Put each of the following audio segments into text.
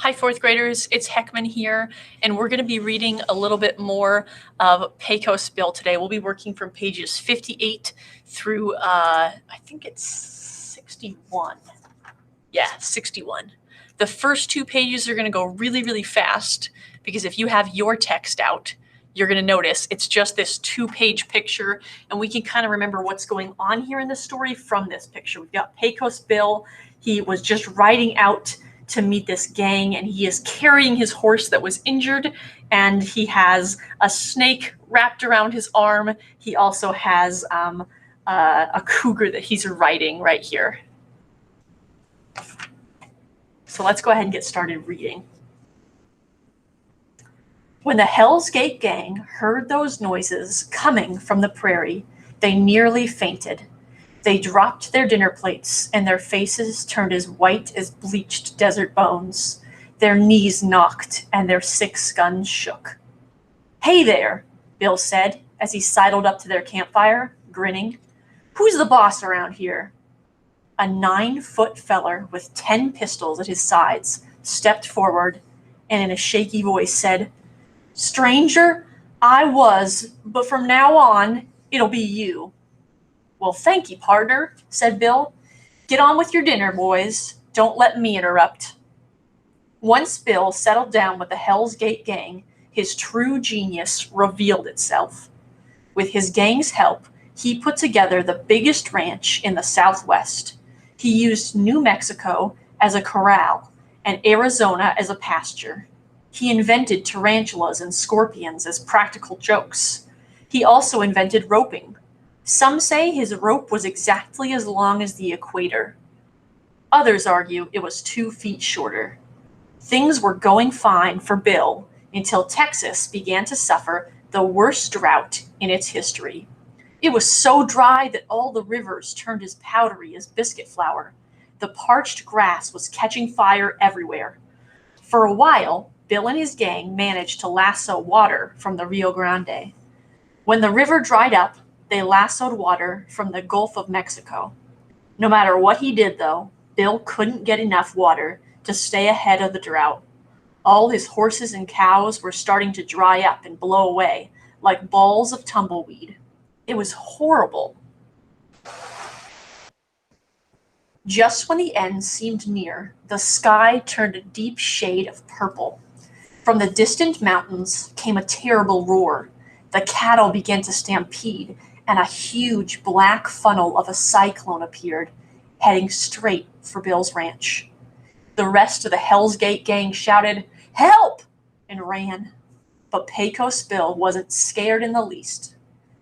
Hi, fourth graders, it's Heckman here, and we're going to be reading a little bit more of Pecos Bill today. We'll be working from pages 58 through, I think it's 61. Yeah, 61. The first two pages are going to go really, really fast because if you have your text out, you're going to notice it's just this 2-page picture, and we can kind of remember what's going on here in the story from this picture. We've got Pecos Bill. He was just riding out to meet this gang, and he is carrying his horse that was injured, and he has a snake wrapped around his arm. He also has a cougar that he's riding right here. So let's go ahead and get started reading. When the Hell's Gate gang heard those noises coming from the prairie, they nearly fainted. They dropped their dinner plates, and their faces turned as white as bleached desert bones. Their knees knocked, and their 6 guns shook. "Hey there," Bill said, as he sidled up to their campfire, grinning. "Who's the boss around here?" A 9-foot feller with 10 pistols at his sides stepped forward and in a shaky voice said, "Stranger, I was, but from now on, it'll be you." "Well, thank you, partner," said Bill. "Get on with your dinner, boys. Don't let me interrupt." Once Bill settled down with the Hell's Gate gang, his true genius revealed itself. With his gang's help, he put together the biggest ranch in the Southwest. He used New Mexico as a corral and Arizona as a pasture. He invented tarantulas and scorpions as practical jokes. He also invented roping. Some say his rope was exactly as long as the equator. Others argue it was 2 feet shorter. Things were going fine for Bill until Texas began to suffer the worst drought in its history. It was so dry that all the rivers turned as powdery as biscuit flour. The parched grass was catching fire everywhere. For a while, Bill and his gang managed to lasso water from the Rio Grande. When the river dried up, they lassoed water from the Gulf of Mexico. No matter what he did, though, Bill couldn't get enough water to stay ahead of the drought. All his horses and cows were starting to dry up and blow away like balls of tumbleweed. It was horrible. Just when the end seemed near, the sky turned a deep shade of purple. From the distant mountains came a terrible roar. The cattle began to stampede, and a huge black funnel of a cyclone appeared, heading straight for Bill's ranch. The rest of the Hell's Gate gang shouted, "Help!" and ran. But Pecos Bill wasn't scared in the least.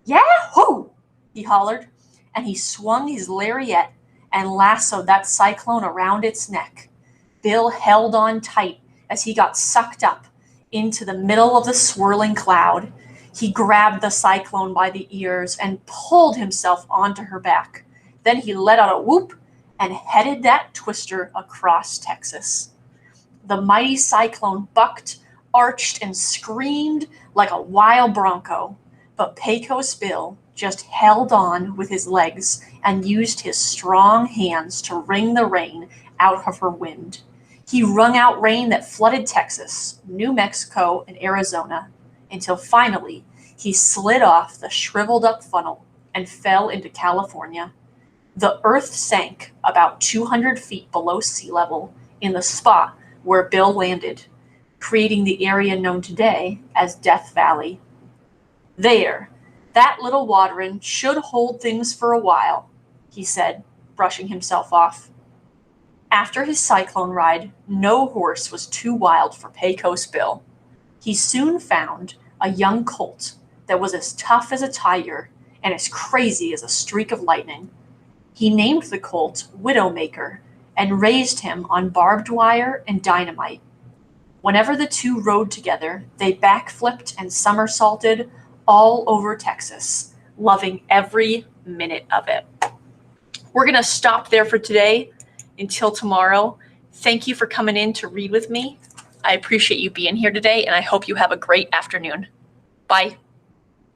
"Yahoo!" he hollered, and he swung his lariat and lassoed that cyclone around its neck. Bill held on tight as he got sucked up into the middle of the swirling cloud. He grabbed the cyclone by the ears and pulled himself onto her back. Then he let out a whoop and headed that twister across Texas. The mighty cyclone bucked, arched, and screamed like a wild bronco, but Pecos Bill just held on with his legs and used his strong hands to wring the rain out of her wind. He wrung out rain that flooded Texas, New Mexico, and Arizona, until finally he slid off the shriveled up funnel and fell into California. The earth sank about 200 feet below sea level in the spot where Bill landed, creating the area known today as Death Valley. "There, that little waterin' should hold things for a while," he said, brushing himself off. After his cyclone ride, no horse was too wild for Pecos Bill. He soon found a young colt that was as tough as a tiger and as crazy as a streak of lightning. He named the colt Widowmaker and raised him on barbed wire and dynamite. Whenever the two rode together, they backflipped and somersaulted all over Texas, loving every minute of it. We're going to stop there for today. Until tomorrow, thank you for coming in to read with me. I appreciate you being here today, and I hope you have a great afternoon. Bye.